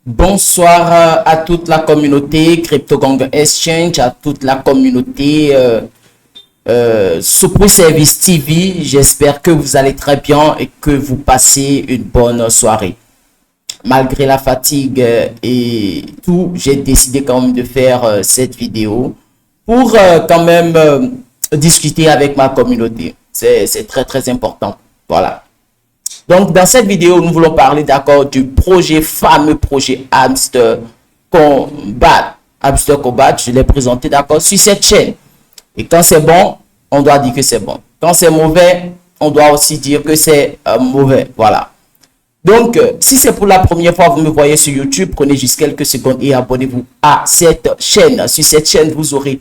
Bonsoir à toute la communauté CryptoGang Exchange, à toute la communauté Super Service TV. J'espère que vous allez très bien et que vous passez une bonne soirée. Malgré la fatigue et tout, j'ai décidé quand même de faire cette vidéo pour quand même discuter avec ma communauté. C'est très important. Voilà. Donc, dans cette vidéo, nous voulons parler d'accord du fameux projet Hamster Combat. Hamster Combat, je l'ai présenté d'accord sur cette chaîne. Et quand c'est bon, on doit dire que c'est bon. Quand c'est mauvais, on doit aussi dire que c'est mauvais. Voilà. Donc, si c'est pour la première fois, vous me voyez sur YouTube, prenez juste quelques secondes et abonnez-vous à cette chaîne. Sur cette chaîne, vous aurez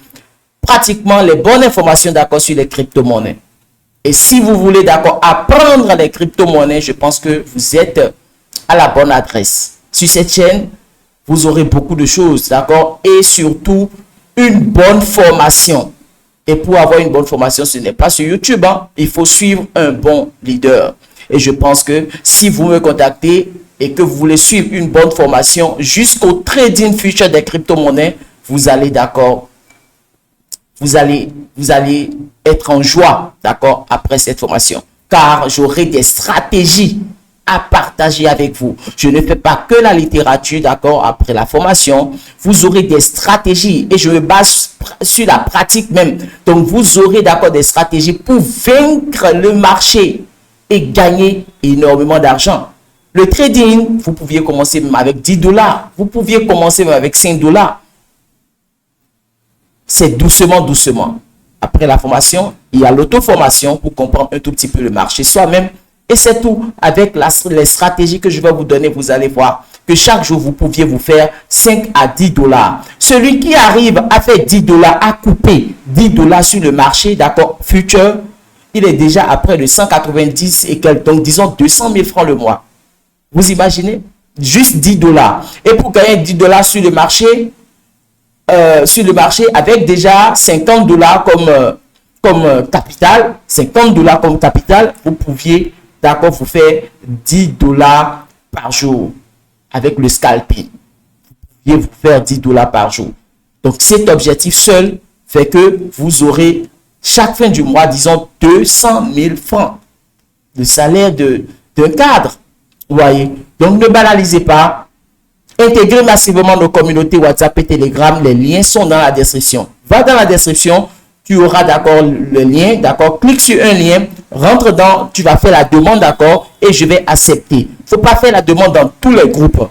pratiquement les bonnes informations d'accord sur les crypto-monnaies. Et si vous voulez d'accord apprendre les crypto-monnaies, je pense que vous êtes à la bonne adresse. Sur cette chaîne, vous aurez beaucoup de choses, d'accord? Et surtout, une bonne formation. Et pour avoir une bonne formation, ce n'est pas sur YouTube, hein. Il faut suivre un bon leader. Et je pense que si vous me contactez et que vous voulez suivre une bonne formation jusqu'au trading future des crypto-monnaies, vous allez d'accord? Vous allez être en joie, d'accord, après cette formation. Car j'aurai des stratégies à partager avec vous. Je ne fais pas que la littérature, d'accord, après la formation. Vous aurez des stratégies et je me base sur la pratique même. Donc, vous aurez, d'accord, des stratégies pour vaincre le marché et gagner énormément d'argent. Le trading, vous pouviez commencer même avec 10 $. Vous pouviez commencer même avec 5 $. C'est doucement. Après la formation, il y a l'auto-formation pour comprendre un tout petit peu le marché soi-même. Et c'est tout. Avec les stratégies que je vais vous donner, vous allez voir que chaque jour, vous pouviez vous faire 5 à 10 $. Celui qui arrive à faire 10 $, à couper 10 $ sur le marché, d'accord, future, il est déjà à près de 190 et quelques, donc disons 200 000 francs le mois. Vous imaginez? Juste 10 $. Et pour gagner 10 $ sur le marché, avec déjà 50 $ comme capital, 50 $ comme capital, vous pouviez, d'accord, vous faire 10 $ par jour avec le scalping. Vous pouviez vous faire 10 $ par jour. Donc, cet objectif seul fait que vous aurez chaque fin du mois, disons, 200 000 francs. Le salaire d'un cadre. Vous voyez? Donc, ne banalisez pas. Intégrez massivement nos communautés WhatsApp et Telegram. Les liens sont dans la description. Va dans la description. Tu auras, d'accord, le lien. D'accord. Clique sur un lien. Rentre dans. Tu vas faire la demande, d'accord. Et je vais accepter. Il ne faut pas faire la demande dans tous les groupes.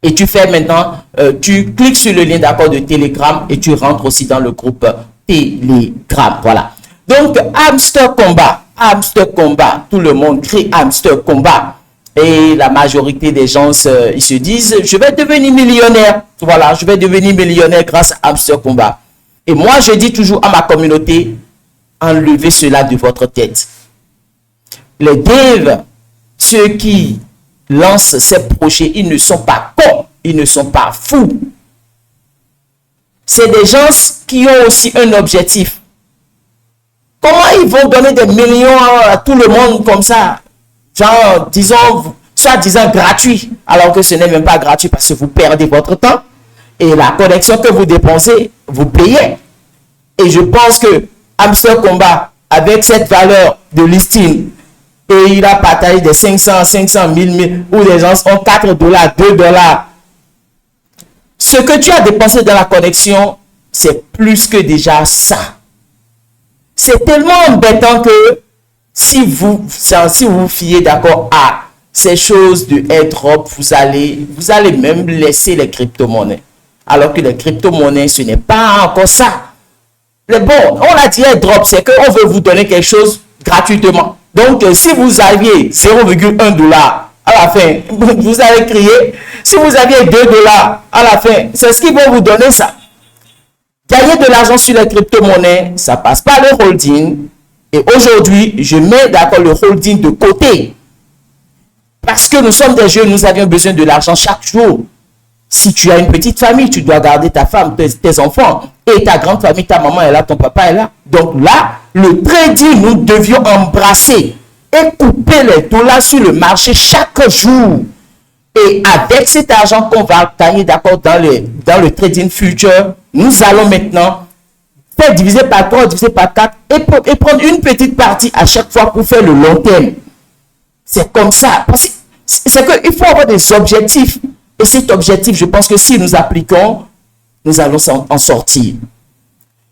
Et tu fais maintenant. Tu cliques sur le lien, d'accord, de Telegram. Et tu rentres aussi dans le groupe Telegram. Voilà. Donc, Hamster Combat. Hamster Combat. Tout le monde crie Hamster Combat. Et la majorité des gens, ils se disent, je vais devenir millionnaire. Voilà, je vais devenir millionnaire grâce à Hamster Combat. Et moi, je dis toujours à ma communauté, enlevez cela de votre tête. Les devs, ceux qui lancent ces projets, ils ne sont pas cons, ils ne sont pas fous. C'est des gens qui ont aussi un objectif. Comment ils vont donner des millions à tout le monde comme ça? Genre, disons, soi-disant gratuit, alors que ce n'est même pas gratuit parce que vous perdez votre temps et la connexion que vous dépensez, vous payez. Et je pense que Hamster Combat, avec cette valeur de listing, et il a partagé des 500, 1000, où les gens ont 4 $, 2 $. Ce que tu as dépensé dans la connexion, c'est plus que déjà ça. C'est tellement embêtant que si vous vous fiez, d'accord, à ces choses de airdrop, vous allez même laisser les crypto-monnaies. Alors que les crypto-monnaies, ce n'est pas encore ça. Mais bon, on a dit airdrop, c'est qu'on veut vous donner quelque chose gratuitement. Donc, si vous aviez 0,1 $ à la fin, vous allez crier. Si vous aviez 2 $ à la fin, c'est ce qu'ils vont vous donner, ça. Gagner de l'argent sur les crypto-monnaies, ça passe par le holding. Et aujourd'hui, je mets, d'accord, le holding de côté. Parce que nous sommes des jeunes, nous avions besoin de l'argent chaque jour. Si tu as une petite famille, tu dois garder ta femme, tes enfants. Et ta grande famille, ta maman est là, ton papa est là. Donc là, le trading, nous devions embrasser et couper les dollars sur le marché chaque jour. Et avec cet argent qu'on va gagner, d'accord, dans le trading future, nous allons maintenant faire diviser par 3, diviser par 4 et prendre une petite partie à chaque fois pour faire le long terme. C'est comme ça. C'est qu'il faut avoir des objectifs. Et cet objectif, je pense que si nous appliquons, nous allons en sortir.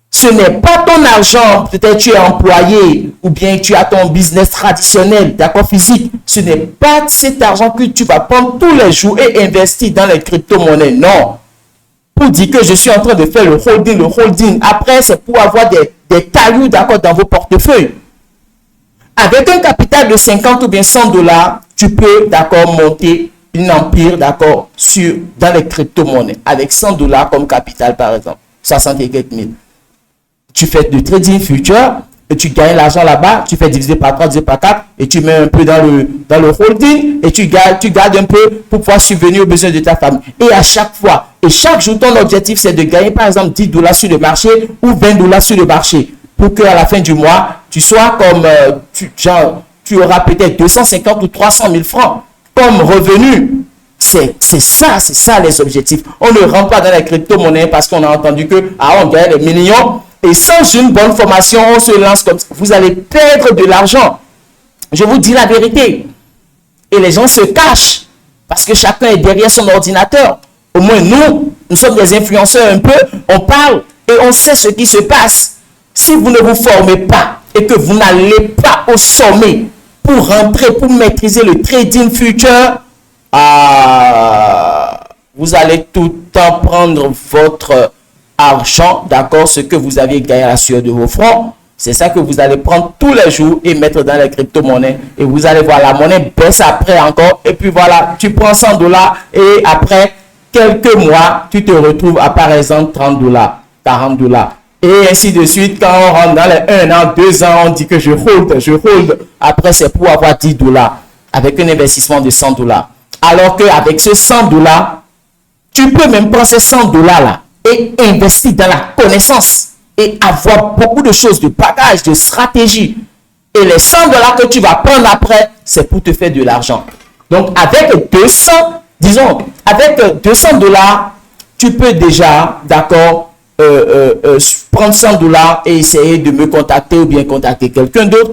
Ce n'est pas ton argent, peut-être tu es employé ou bien tu as ton business traditionnel, d'accord, physique. Ce n'est pas cet argent que tu vas prendre tous les jours et investir dans les crypto-monnaies. Non. Pour dire que je suis en train de faire le holding. Après, c'est pour avoir des cailloux, d'accord, dans vos portefeuilles. Avec un capital de 50 ou bien 100 $, tu peux, d'accord, monter un empire, d'accord, dans les crypto-monnaies. Avec 100 $ comme capital, par exemple, 60 et quelques mille. Tu fais du trading future et tu gagnes l'argent là-bas, tu fais diviser par 3, diviser par 4 et tu mets un peu dans le holding et tu gardes un peu pour pouvoir subvenir aux besoins de ta famille. Et à chaque fois, et chaque jour, ton objectif, c'est de gagner par exemple 10 $ sur le marché ou 20 $ sur le marché pour qu'à la fin du mois, tu sois comme, tu auras peut-être 250 ou 300 000 francs comme revenu. C'est ça les objectifs. On ne rentre pas dans les crypto-monnaies parce qu'on a entendu que on gagne des millions. Et sans une bonne formation, on se lance comme ça. Vous allez perdre de l'argent. Je vous dis la vérité. Et les gens se cachent parce que chacun est derrière son ordinateur. Au moins, nous sommes des influenceurs un peu. On parle et on sait ce qui se passe. Si vous ne vous formez pas et que vous n'allez pas au sommet pour rentrer, pour maîtriser le trading future, vous allez tout le temps prendre votre argent, d'accord, ce que vous avez gagné à la sueur de vos fronts, c'est ça que vous allez prendre tous les jours et mettre dans les crypto-monnaies et vous allez voir la monnaie baisse après encore et puis voilà, tu prends 100 $ et après quelques mois, tu te retrouves à par exemple 30 $, 40 $ et ainsi de suite. Quand on rentre dans les 1 an, 2 ans, on dit que je hold. Après, c'est pour avoir 10 $ avec un investissement de 100 $. Alors qu'avec ce 100 $, tu peux même prendre ces 100 $ là et investir dans la connaissance et avoir beaucoup de choses, de bagages, de stratégie. Et les 100 $ que tu vas prendre après, c'est pour te faire de l'argent. Donc, avec 200 $, tu peux déjà, d'accord, prendre 100 $ et essayer de me contacter ou bien contacter quelqu'un d'autre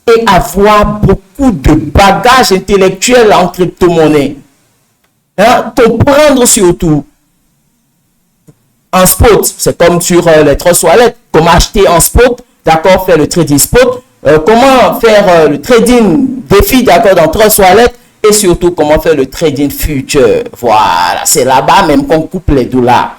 et avoir beaucoup de bagages intellectuels en crypto-monnaie. Comprendre surtout en spot, c'est comme sur les trust wallets, comment acheter en spot, d'accord, faire le trading spot, comment faire le trading défi, d'accord, dans trust wallet et surtout comment faire le trading future. Voilà, c'est là-bas même qu'on coupe les dollars.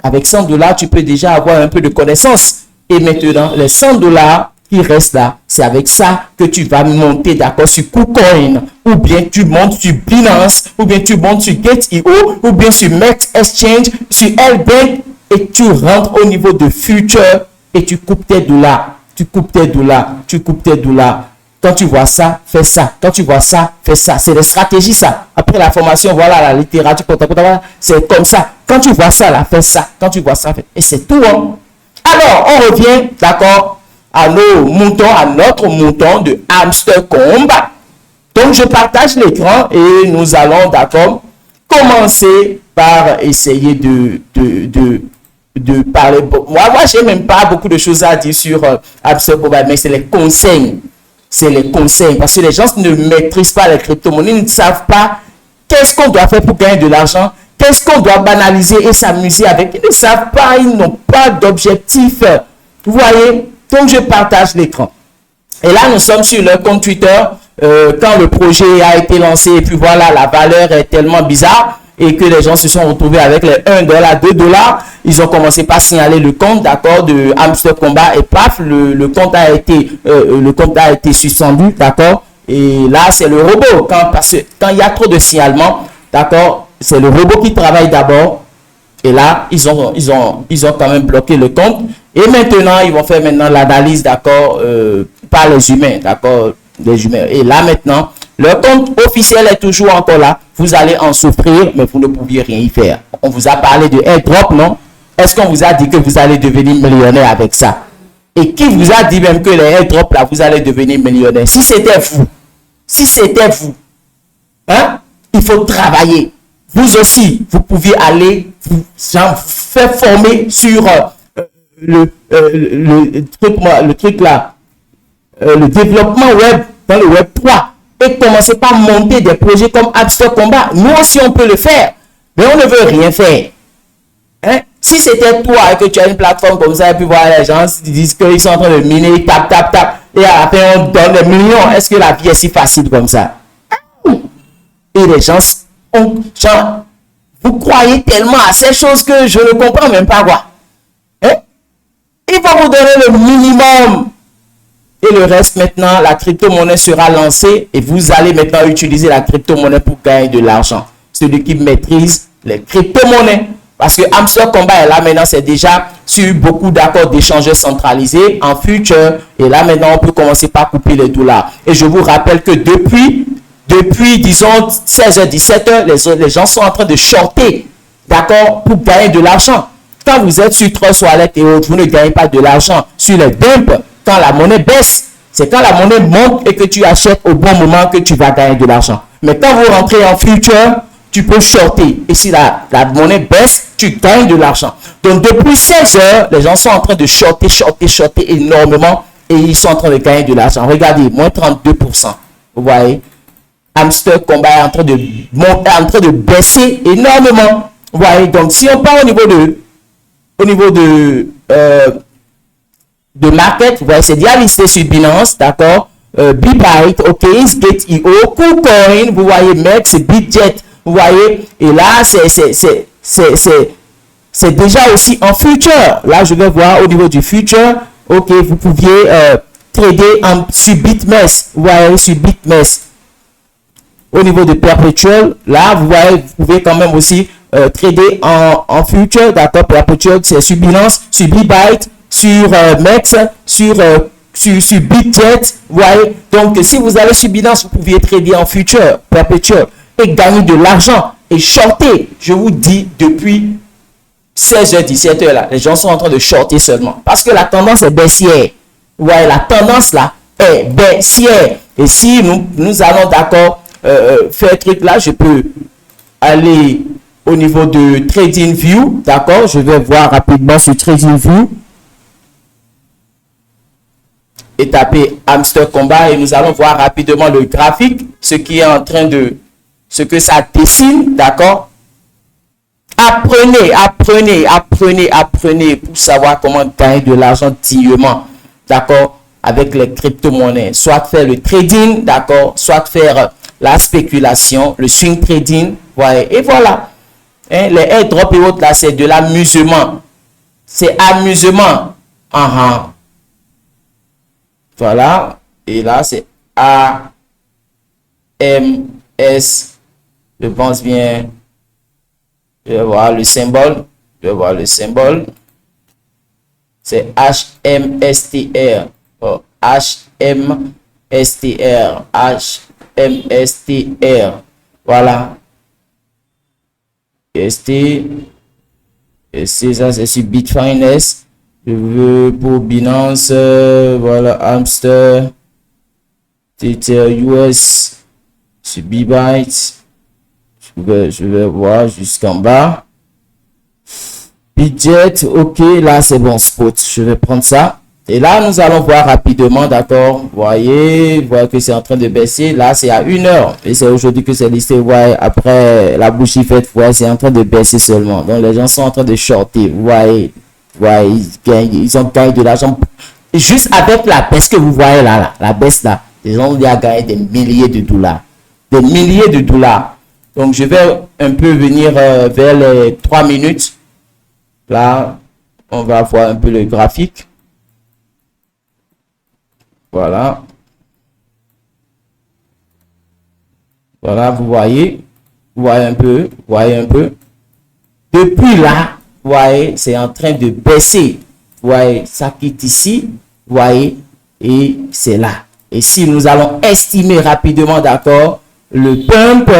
Avec 100 $, tu peux déjà avoir un peu de connaissance. Et maintenant, les 100 $ qui restent là, c'est avec ça que tu vas monter, d'accord, sur KuCoin, ou bien tu montes sur Binance, ou bien tu montes sur Gate.io, ou bien sur Mex Exchange, sur LBank, et tu rentres au niveau de future et tu coupes tes dollars. Tu coupes tes dollars. Quand tu vois ça, fais ça. Quand tu vois ça, fais ça. C'est des stratégies, ça. Après la formation, voilà, la littérature, c'est comme ça. Quand tu vois ça, là, fais ça. Quand tu vois ça, fais. Et c'est tout, hein. Alors, on revient, d'accord, à notre mouton de Hamster Combat. Donc, je partage l'écran et nous allons, d'accord, commencer par essayer de parler. Moi, j'ai même pas beaucoup de choses à dire sur Hamster Combat, mais c'est les conseils. Parce que les gens ne maîtrisent pas les crypto-monnaies, ils ne savent pas qu'est-ce qu'on doit faire pour gagner de l'argent, qu'est-ce qu'on doit banaliser et s'amuser avec. Ils ne savent pas, ils n'ont pas d'objectif. Vous voyez? Donc, je partage l'écran. Et là, nous sommes sur le compte Twitter quand le projet a été lancé. Et puis voilà, la valeur est tellement bizarre et que les gens se sont retrouvés avec les 1 $, 2 $. Ils ont commencé par signaler le compte, d'accord, de Hamster Combat et paf, le compte a été suspendu, d'accord. Et là, c'est le robot. Parce que quand il y a trop de signalements, d'accord, c'est le robot qui travaille d'abord. Et là, ils ont quand même bloqué le compte. Et maintenant, ils vont faire l'analyse, d'accord, par les humains, d'accord, les humains. Et là, maintenant, le compte officiel est toujours encore là. Vous allez en souffrir, mais vous ne pouviez rien y faire. On vous a parlé de airdrop, non? Est-ce qu'on vous a dit que vous allez devenir millionnaire avec ça? Et qui vous a dit même que les airdrops, là, vous allez devenir millionnaire? Si c'était vous, hein? il faut travailler. Vous aussi, vous pouviez aller vous faire former sur le truc là, le développement web dans le web 3 et commencer par monter des projets comme Hamster Combat. Nous aussi, on peut le faire, mais on ne veut rien faire. Hein? Si c'était toi et que tu as une plateforme comme ça et puis voilà, les gens disent qu'ils sont en train de miner, tap, et à la fin on donne des millions, est-ce que la vie est si facile comme ça? Et les gens, vous croyez tellement à ces choses que je ne comprends même pas quoi. Hein? Il faut vous donner le minimum. Et le reste maintenant, la crypto-monnaie sera lancée et vous allez maintenant utiliser la crypto-monnaie pour gagner de l'argent. Celui qui maîtrise les crypto-monnaies. Parce que Hamster Combat est là maintenant, c'est déjà sur beaucoup d'accords d'échanges centralisés en future. Et là maintenant, on peut commencer par couper les dollars. Et je vous rappelle que depuis disons 16h, 17h, les gens sont en train de shorter, d'accord, pour gagner de l'argent. Quand vous êtes sur Trust Wallet et autres, vous ne gagnez pas de l'argent. Sur les dumps, quand la monnaie baisse, c'est quand la monnaie monte et que tu achètes au bon moment que tu vas gagner de l'argent. Mais quand vous rentrez en future, tu peux shorter. Et si la monnaie baisse, tu gagnes de l'argent. Donc, depuis 16 heures, les gens sont en train de shorter énormément et ils sont en train de gagner de l'argent. Regardez, moins 32%. Vous voyez, Hamster Combat est en train de baisser énormément. Vous voyez, donc si on part au niveau de market, vous voyez, c'est déjà listé sur Binance, d'accord, Bbyte, OK, Gate.io, KuCoin, vous voyez, MEX, Bitget, vous voyez, et là, c'est déjà aussi en future. Là, je vais voir au niveau du future, OK, vous pouviez trader sur BitMEX, vous voyez, sur BitMEX. Au niveau de perpetual, là, vous voyez, vous pouvez quand même aussi trader en future, d'accord, perpetual, c'est sur Binance, sur Bbyte, sur MEX, sur Bitget, vous voyez. Donc, si vous allez sur Binance, vous pouviez trader en future, perpetual, et gagner de l'argent, et shorter. Je vous dis, depuis 16h, 17h, là, les gens sont en train de shorter seulement. Parce que la tendance est baissière. Vous voyez, la tendance, là, est baissière. Et si nous allons, d'accord, faire truc là, je peux aller au niveau de TradingView, d'accord, je vais voir rapidement sur TradingView et taper Hamster Combat et nous allons voir rapidement le graphique, ce qui est en train de, ce que ça dessine, d'accord. Apprenez pour savoir comment gagner de l'argent dignement, d'accord, avec les crypto-monnaies, soit faire le trading, d'accord, soit faire la spéculation, le swing trading, ouais, et voilà. Hein, les airdrops et autres là, c'est de l'amusement. C'est amusement. Voilà. Et là, c'est A-M-S. Je pense bien. Je vais voir le symbole. C'est H-M-S-T-R. Oh, H-M-S-T-R. H-M-S-T-R. Voilà. ST. ST, ça c'est sur Bitfinance. Je veux pour Binance. Voilà, Hamster. Tether US. Sur Bbyte. Je vais voir jusqu'en bas. Bitget, ok, là c'est bon, spot. Je vais prendre ça. Et là, nous allons voir rapidement, d'accord. Vous voyez que c'est en train de baisser. Là, c'est à 1 heure. Et c'est aujourd'hui que c'est listé. Vous voyez, après la bougie faite, vous voyez, c'est en train de baisser seulement. Donc, les gens sont en train de shorter. Vous voyez, ils ont gagné de l'argent. Juste avec la baisse que vous voyez là, la baisse là, les gens ont gagné des milliers de dollars. Des milliers de dollars. Donc, je vais un peu venir vers les 3 minutes. Là, on va voir un peu le graphique. Voilà. Voilà, vous voyez un peu. Depuis là, vous voyez, c'est en train de baisser. Vous voyez, ça quitte ici. Vous voyez, et c'est là. Et si nous allons estimer rapidement, d'accord, le pump,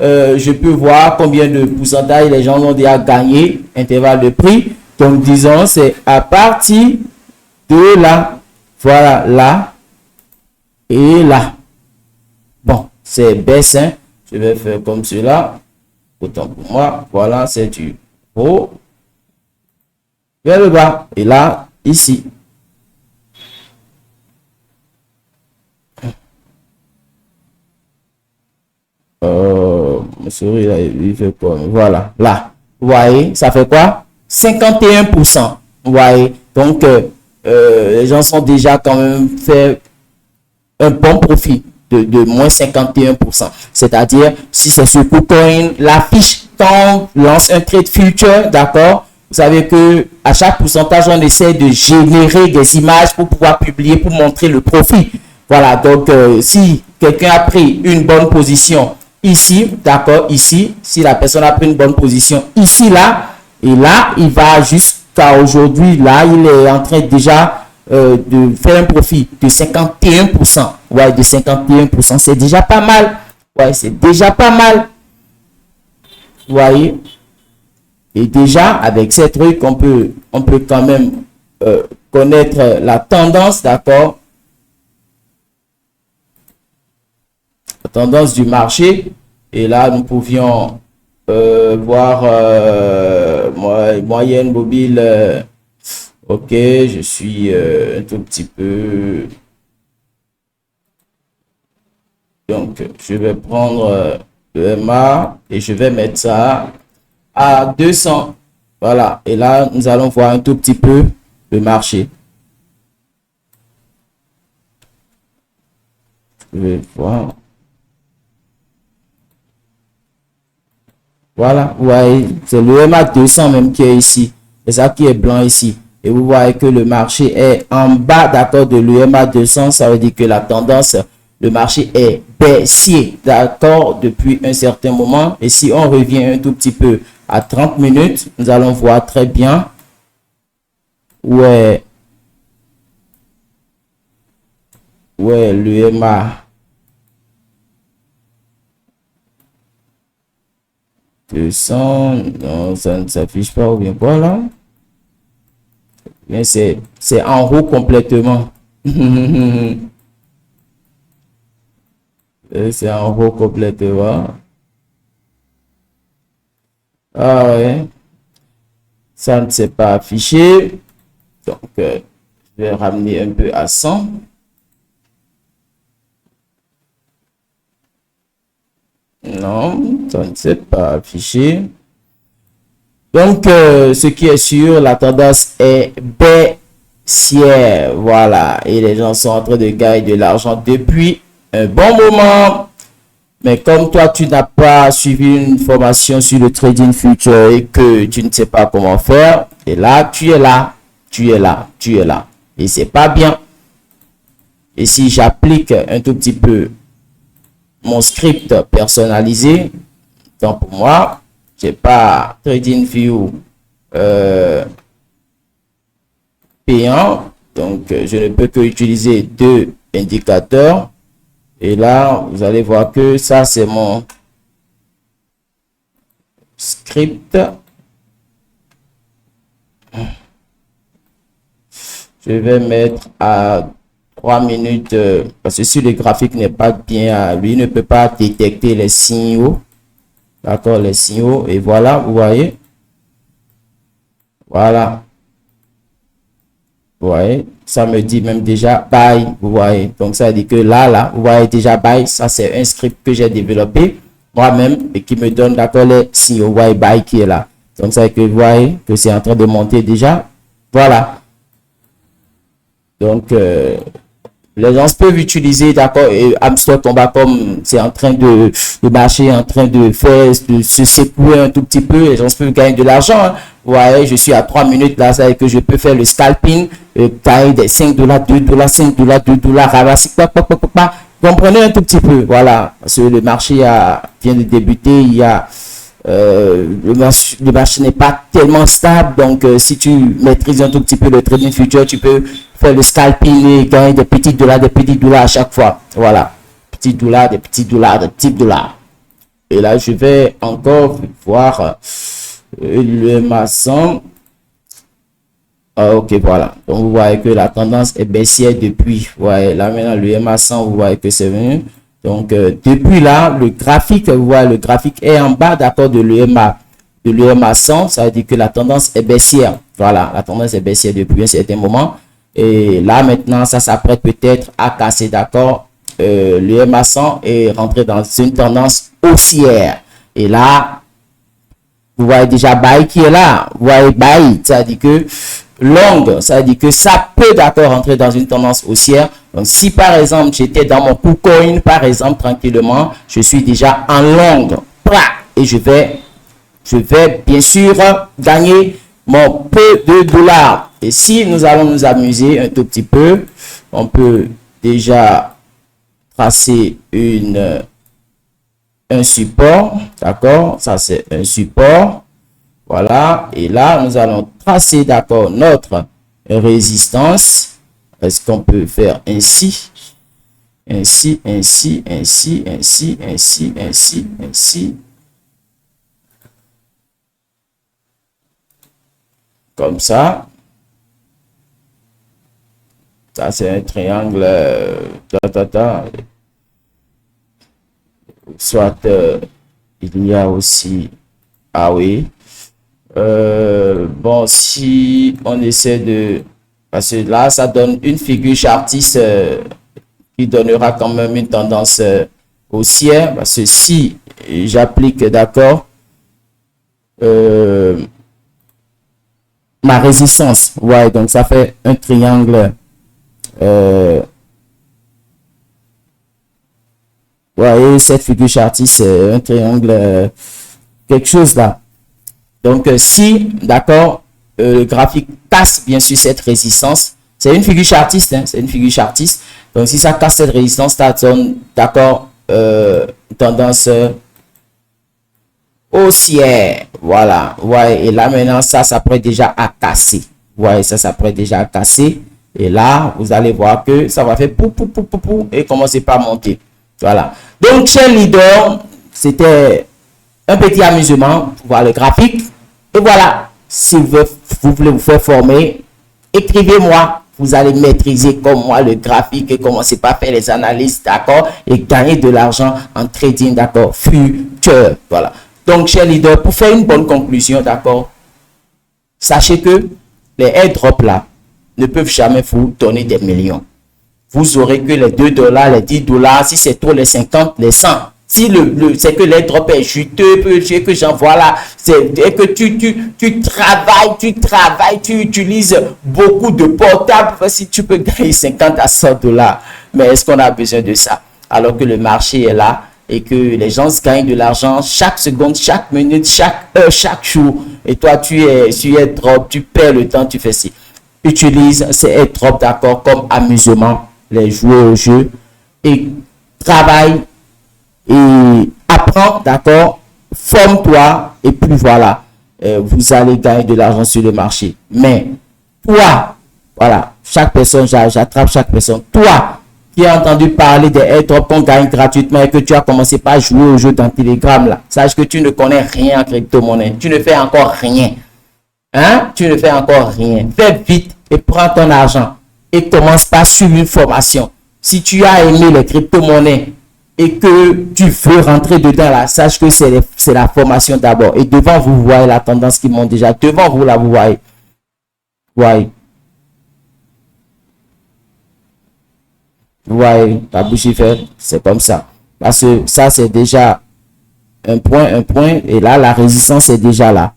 je peux voir combien de pourcentage les gens ont déjà gagné, intervalle de prix. Donc, disons, c'est à partir de là. Voilà, là et là. Bon, c'est baisse, hein. Je vais faire comme cela. Autant pour moi. Voilà, c'est du haut vers le bas. Et là, ici. Mon souris là, il fait quoi? Voilà, là. Vous voyez, ça fait quoi? 51%. Vous voyez, donc les gens sont déjà quand même fait un bon profit de moins 51%. C'est-à-dire, si c'est sur KuCoin, la fiche quand on lance un trade future, d'accord? Vous savez que à chaque pourcentage, on essaie de générer des images pour pouvoir publier, pour montrer le profit. Voilà, donc si quelqu'un a pris une bonne position ici, d'accord, ici, si la personne a pris une bonne position ici, là, et là, il va jusqu'à aujourd'hui, là, il est en train déjà de faire un profit de 51%. Ouais, de 51%, c'est déjà pas mal. Ouais, c'est déjà pas mal. Vous voyez? Et déjà, avec ces trucs, on peut quand même connaître la tendance, d'accord? La tendance du marché. Et là, nous pouvions voir moyenne mobile. Ok, je suis un tout petit peu. Donc, je vais prendre le MA et je vais mettre ça à 200. Voilà. Et là, nous allons voir un tout petit peu le marché. Je vais voir. Voilà. Vous voyez, c'est le MA 200 même qui est ici. C'est ça qui est blanc ici. Et vous voyez que le marché est en bas, d'accord, de l'EMA 200. Ça veut dire que la tendance, le marché est baissier, d'accord, depuis un certain moment. Et si on revient un tout petit peu à 30 minutes, nous allons voir très bien ouais, l'EMA 200, non, ça ne s'affiche pas ou bien voilà. Mais c'est en haut complètement. C'est en haut complètement. Ah ouais. Ça ne s'est pas affiché. Donc, je vais ramener un peu à 100. Non, ça ne s'est pas affiché. Donc, ce qui est sûr, la tendance est baissière. Voilà. Et les gens sont en train de gagner de l'argent depuis un bon moment. Mais comme toi, tu n'as pas suivi une formation sur le trading future et que tu ne sais pas comment faire, et là, tu es là, tu es là, tu es là. Et c'est pas bien. Et si j'applique un tout petit peu mon script personnalisé, donc pour moi, j'ai pas TradingView payant, donc je ne peux que utiliser deux indicateurs. Et là, vous allez voir que ça, c'est mon script. Je vais mettre à 3 minutes parce que si le graphique n'est pas bien, lui ne peut pas détecter les signaux. D'accord, les signaux. Et voilà, vous voyez. Voilà. Vous voyez, ça me dit même déjà buy, vous voyez. Donc, ça dit que là, vous voyez déjà buy. Ça, c'est un script que j'ai développé moi-même et qui me donne, d'accord, les signaux. Vous voyez, buy qui est là. Donc, ça, que vous voyez que c'est en train de monter déjà. Voilà. Donc, les gens peuvent utiliser, d'accord, et Hamster Combat comme c'est en train de marcher, en train de faire, de se secouer un tout petit peu, les gens peuvent gagner de l'argent. Hein. Vous voyez, je suis à 3 minutes là, ça veut dire que je peux faire le scalping, gagner des 5 $, 2 $, 5 $, 2 $, ramasser, comprenez un tout petit peu, voilà, parce que le marché vient de débuter, il y a le marché n'est pas tellement stable, donc si tu maîtrises un tout petit peu le trading future, tu peux faire le scalping et gagner des petits dollars à chaque fois. Voilà, petits dollars, des petits dollars. Et là, je vais encore voir le maçon. Ah, ok, voilà. Donc, vous voyez que la tendance est baissière depuis. Ouais, là, maintenant, le MA100, vous voyez que c'est venu. Donc, depuis là, le graphique, vous voyez, le graphique est en bas, d'accord, de l'EMA 100. Ça veut dire que la tendance est baissière. Voilà, la tendance est baissière depuis un certain moment. Et là, maintenant, ça s'apprête peut-être à casser, d'accord, l'EMA 100 et rentrer dans une tendance haussière. Et là, vous voyez déjà buy qui est là. Vous voyez buy, ça veut dire que longue, ça veut dire que ça peut d'accord rentrer dans une tendance haussière. Donc, si par exemple, j'étais dans mon KuCoin, par exemple, tranquillement, je suis déjà en longue. Et je vais bien sûr gagner mon peu de dollars. Et si nous allons nous amuser un tout petit peu, on peut déjà tracer un support, d'accord, ça c'est un support, voilà, et là nous allons tracer, d'accord, notre résistance. Est-ce qu'on peut faire ainsi, ainsi, comme ça. Ça c'est un triangle, soit il y a aussi, ah oui, bon, si on essaie de, parce que là ça donne une figure chartiste qui donnera quand même une tendance haussière, parce que si j'applique, d'accord, ma résistance, ouais, donc ça fait un triangle, voyez, cette figure chartiste, c'est un triangle, quelque chose là. Donc, si, d'accord, le graphique casse bien sûr cette résistance, c'est une figure chartiste, hein, c'est une figure chartiste. Donc, si ça casse cette résistance, ça donne, d'accord, tendance haussière. Voilà, ouais, et là maintenant, ça s'apprête déjà à casser. Ouais, ça s'apprête déjà à casser. Et là, vous allez voir que ça va faire pou, pou, pou, pou, pou, et commencer par monter. Voilà. Donc, chez leader, c'était un petit amusement pour voir le graphique. Et voilà, si vous voulez vous faire former, écrivez-moi. Vous allez maîtriser comme moi le graphique et commencer par faire les analyses, d'accord, et gagner de l'argent en trading, d'accord, futur. Voilà. Donc, chers leaders, pour faire une bonne conclusion, d'accord, sachez que les airdrops là ne peuvent jamais vous donner des millions. Vous aurez que les 2 dollars, les 10 dollars, si c'est trop les 50, les 100. Si c'est que l'airdrop est juteux, que j'envoie là, c'est que tu travailles, tu utilises beaucoup de portables, si tu peux gagner 50 à 100 dollars. Mais est-ce qu'on a besoin de ça? Alors que le marché est là et que les gens gagnent de l'argent chaque seconde, chaque minute, chaque heure, chaque jour. Et toi, tu es sur airdrop, tu perds le temps, tu fais ci. Utilise ces airdrops, d'accord, comme amusement, les jouer au jeu et travaille et apprends, d'accord, forme-toi et puis voilà, vous allez gagner de l'argent sur le marché. Mais toi, voilà, chaque personne, j'attrape chaque personne, toi qui as entendu parler des airdrops qu'on gagne gratuitement et que tu as commencé par jouer au jeu dans Telegram là, sache que tu ne connais rien en crypto-monnaie, tu ne fais encore rien. Hein? Tu ne fais encore rien. Fais vite et prends ton argent et commence par suivre une formation. Si tu as aimé les crypto-monnaies et que tu veux rentrer dedans là, sache que c'est la formation d'abord. Et devant vous, vous voyez la tendance qui monte déjà. Devant vous là, vous voyez. Vous voyez la bougie verte, c'est comme ça. Parce que ça, c'est déjà un point. Et là, la résistance est déjà là.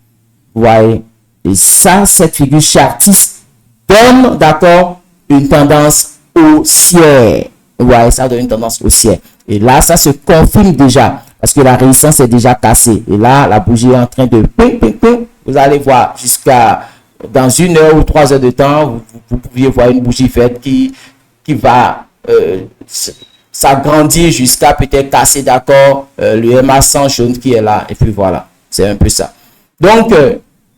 Vous voyez. Et ça, cette figure chartiste donne, d'accord, une tendance haussière. Ouais, ça donne une tendance haussière. Et là, ça se confirme déjà parce que la résistance est déjà cassée. Et là, la bougie est en train de... Vous allez voir jusqu'à dans 1 heure ou 3 heures de temps, vous pouviez voir une bougie verte qui va s'agrandir jusqu'à peut-être casser, d'accord, le MA 100 jaune qui est là. Et puis voilà, c'est un peu ça. Donc,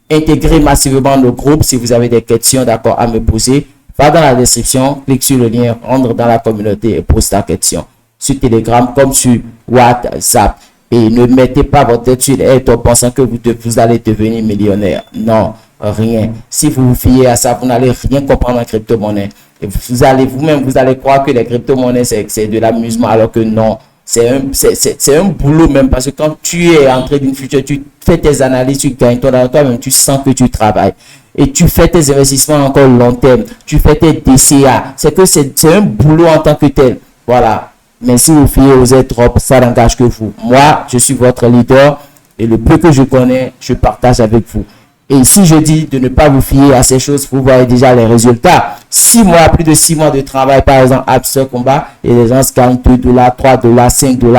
intégrez massivement nos groupes. Si vous avez des questions, d'accord, à me poser, va dans la description, clique sur le lien, rentre dans la communauté et pose ta question. Sur Telegram comme sur WhatsApp. Et ne mettez pas votre tête sur les airdrops pensant que vous allez devenir millionnaire. Non, rien. Si vous vous fiez à ça, vous n'allez rien comprendre en crypto-monnaie. Et vous allez croire que les crypto-monnaies, c'est de l'amusement, alors que non. c'est un boulot même, parce que quand tu es entré d'une future, tu fais tes analyses, tu gagnes toi-même, tu sens que tu travailles. Et tu fais tes investissements encore long terme, tu fais tes DCA. C'est un boulot en tant que tel. Voilà. Mais si vous fiez aux airdrops, ça n'engage que vous. Moi, je suis votre leader et le peu que je connais, je partage avec vous. Et si je dis de ne pas vous fier à ces choses, vous voyez déjà les résultats. 6 mois, plus de 6 mois de travail, par exemple, Abster Combat, et les gens se gagnent $2, $3, $5, $2,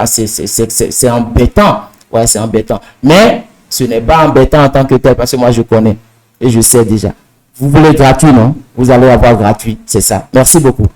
$1. C'est embêtant. Ouais, c'est embêtant. Mais ce n'est pas embêtant en tant que tel, parce que moi, je connais et je sais déjà. Vous voulez gratuit, non? Vous allez avoir gratuit, c'est ça. Merci beaucoup.